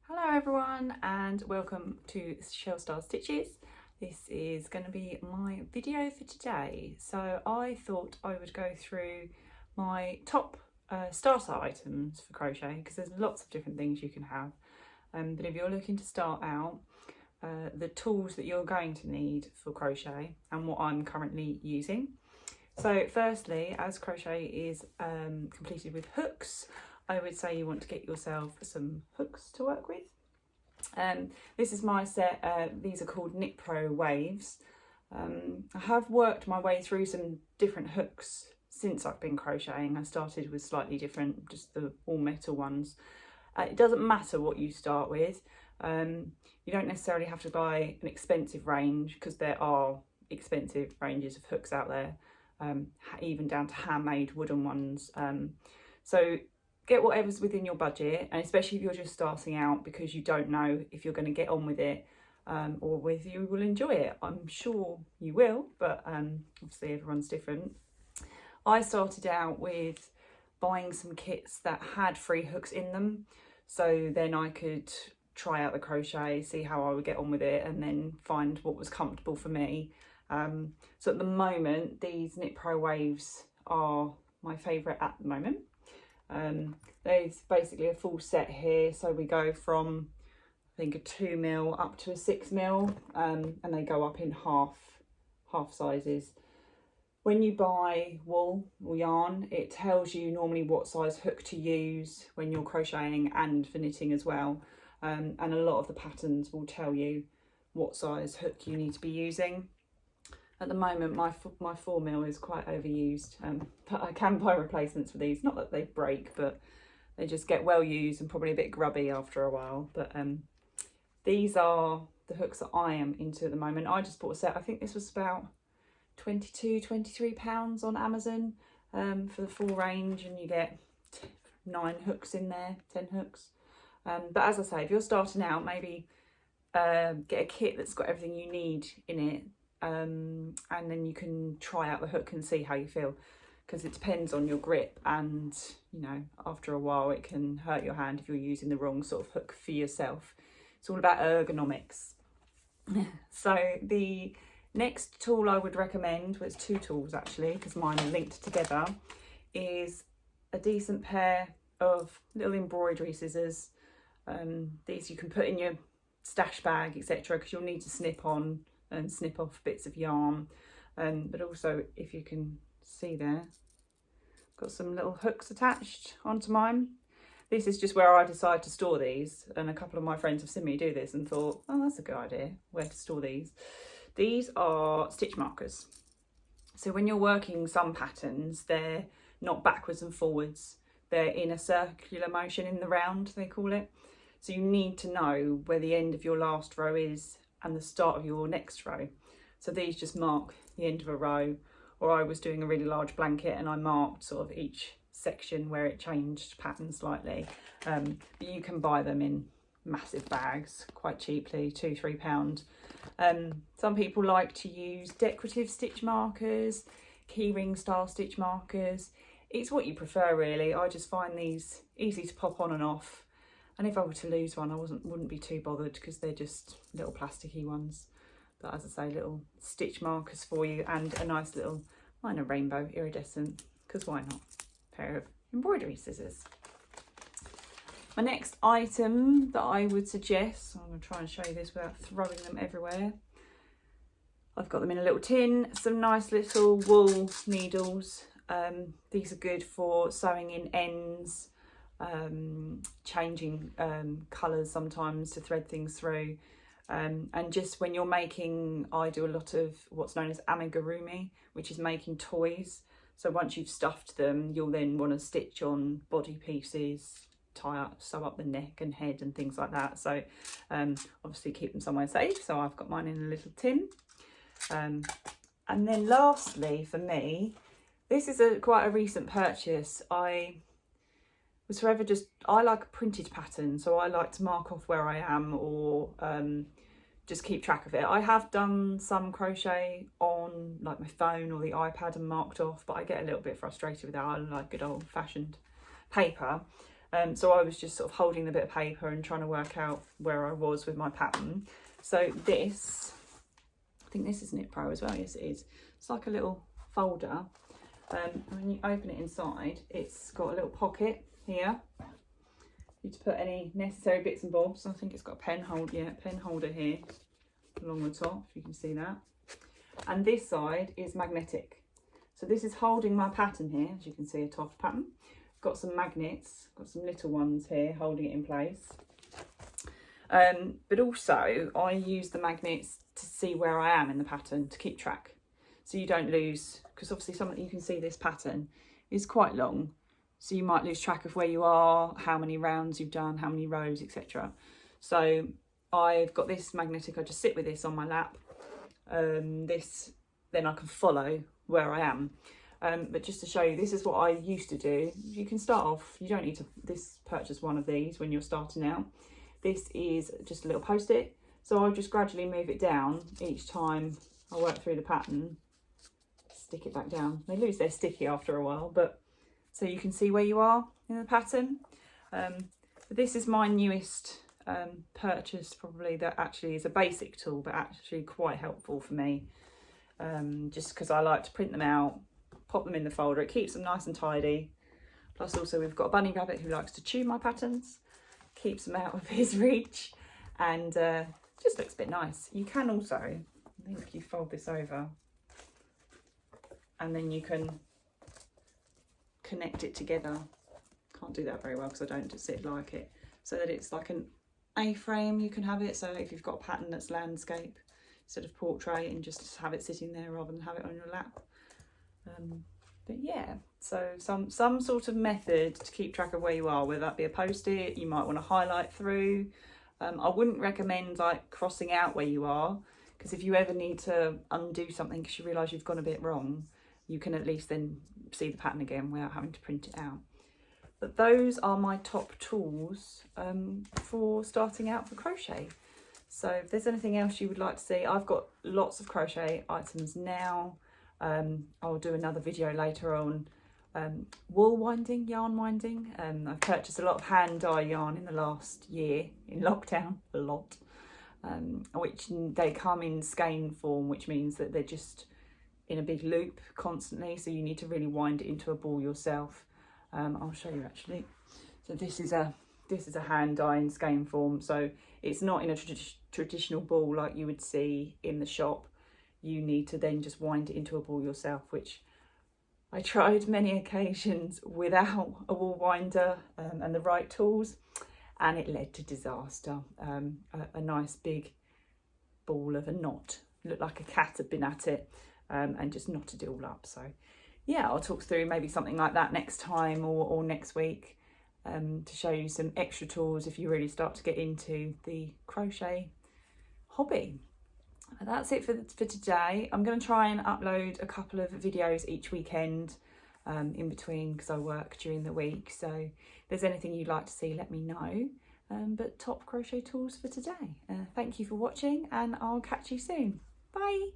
Hello everyone and welcome to Shell Star Stitches. This is going to be my video for today. So I thought I would go through my top starter items for crochet because there's lots of different things you can have. But if you're looking to start out, the tools that you're going to need for crochet and what I'm currently using. So firstly, as crochet is completed with hooks, I would say you want to get yourself some hooks to work with. This is my set. These are called Knit Pro Waves. I have worked my way through some different hooks since I've been crocheting. I started with slightly different, just the all metal ones. It doesn't matter what you start with. You don't necessarily have to buy an expensive range because there are expensive ranges of hooks out there, even down to handmade wooden ones. So get whatever's within your budget, and especially if you're just starting out because you don't know if you're going to get on with it or whether you will enjoy it. I'm sure you will, but obviously everyone's different. I started out with buying some kits that had free hooks in them, so then I could try out the crochet, see how I would get on with it, and then find what was comfortable for me. So at the moment, these Knit Pro Waves are my favourite at the moment. There's basically a full set here, so we go from I think a 2mm up to a 6mm, and they go up in half sizes. When you buy wool or yarn, it tells you normally what size hook to use when you're crocheting and for knitting as well, and a lot of the patterns will tell you what size hook you need to be using. At the moment, my 4mm is quite overused, but I can buy replacements for these. Not that they break, but they just get well used and probably a bit grubby after a while. But these are the hooks that I am into at the moment. I just bought a set. I think this was about £22–23 on Amazon for the full range, and you get 9 hooks in there, 10 hooks. But as I say, if you're starting out, maybe get a kit that's got everything you need in it. And then you can try out the hook and see how you feel, because it depends on your grip, and you know, after a while it can hurt your hand if you're using the wrong sort of hook for yourself. It's all about ergonomics. So the next tool I would recommend, well, it's 2 tools actually because mine are linked together, is a decent pair of little embroidery scissors. These you can put in your stash bag, etc., because you'll need to snip on and snip off bits of yarn, but also, if you can see there, got some little hooks attached onto mine. This is just where I decide to store these, and a couple of my friends have seen me do this and thought, oh, that's a good idea, where to store these. These are stitch markers. So when you're working some patterns, they're not backwards and forwards, they're in a circular motion in the round, they call it. So you need to know where the end of your last row is and the start of your next row. So these just mark the end of a row, or I was doing a really large blanket and I marked sort of each section where it changed pattern slightly. But you can buy them in massive bags quite cheaply, £2–3. Some people like to use decorative stitch markers, keyring style stitch markers. It's what you prefer really. I just find these easy to pop on and off. And if I were to lose one, I wouldn't be too bothered because they're just little plasticky ones. But as I say, little stitch markers for you, and a nice little, mine are rainbow iridescent, because why not? Pair of embroidery scissors. My next item that I would suggest, I'm going to try and show you this without throwing them everywhere. I've got them in a little tin, some nice little wool needles. These are good for sewing in ends, changing colours sometimes to thread things through, and just when you're making, I do a lot of what's known as amigurumi, which is making toys. So once you've stuffed them, you'll then want to stitch on body pieces, sew up the neck and head and things like that. So obviously keep them somewhere safe, so I've got mine in a little tin. And then lastly for me, this is quite a recent purchase. I was forever I like a printed pattern, so I like to mark off where I am, or just keep track of it. I have done some crochet on like my phone or the iPad and marked off, but I get a little bit frustrated with that. I like good old fashioned paper. So I was just sort of holding the bit of paper and trying to work out where I was with my pattern. So this, I think this is Knit Pro as well. Yes, it is. It's like a little folder. When you open it inside, it's got a little pocket here. You to put any necessary bits and bobs. I think it's got a pen holder here along the top, if you can see that. And this side is magnetic. So this is holding my pattern here, as you can see, a Toft pattern. Got some magnets, got some little ones here holding it in place. But also I use the magnets to see where I am in the pattern, to keep track. So you don't lose, because obviously you can see this pattern is quite long. So you might lose track of where you are, how many rounds you've done, how many rows, etc. So I've got this magnetic, I just sit with this on my lap. Then I can follow where I am. But just to show you, this is what I used to do. You can start off, you don't need to purchase one of these when you're starting out. This is just a little post-it. So I'll just gradually move it down each time I work through the pattern. Stick it back down. They lose their sticky after a while, but so you can see where you are in the pattern. But this is my newest purchase, probably, that actually is a basic tool, but actually quite helpful for me. Just because I like to print them out, pop them in the folder. It keeps them nice and tidy. Plus also we've got a bunny rabbit who likes to chew my patterns, keeps them out of his reach, and just looks a bit nice. You can also, I think you fold this over and then you can connect it together. Can't do that very well because I don't sit like it. So that it's like an A-frame, you can have it. So if you've got a pattern that's landscape instead of portrait, and just have it sitting there rather than have it on your lap. But yeah, so some sort of method to keep track of where you are, whether that be a post-it, you might want to highlight through. I wouldn't recommend like crossing out where you are, because if you ever need to undo something because you realise you've gone a bit wrong, you can at least then see the pattern again without having to print it out. But those are my top tools for starting out for crochet. So if there's anything else you would like to see, I've got lots of crochet items now. I'll do another video later on wool winding, yarn winding. I've purchased a lot of hand dye yarn in the last year in lockdown, a lot, which they come in skein form, which means that they're just in a big loop constantly, so you need to really wind it into a ball yourself. I'll show you actually. So this is a hand dye in skein form, so it's not in a traditional ball like you would see in the shop. You need to then just wind it into a ball yourself, which I tried many occasions without a wool winder and the right tools, and it led to disaster. A nice big ball of a knot, looked like a cat had been at it, and just knotted it all up. So yeah, I'll talk through maybe something like that next time or next week, to show you some extra tools if you really start to get into the crochet hobby. That's it for today. I'm going to try and upload a couple of videos each weekend in between, because I work during the week. So if there's anything you'd like to see, let me know. But top crochet tools for today. Thank you for watching, and I'll catch you soon. Bye.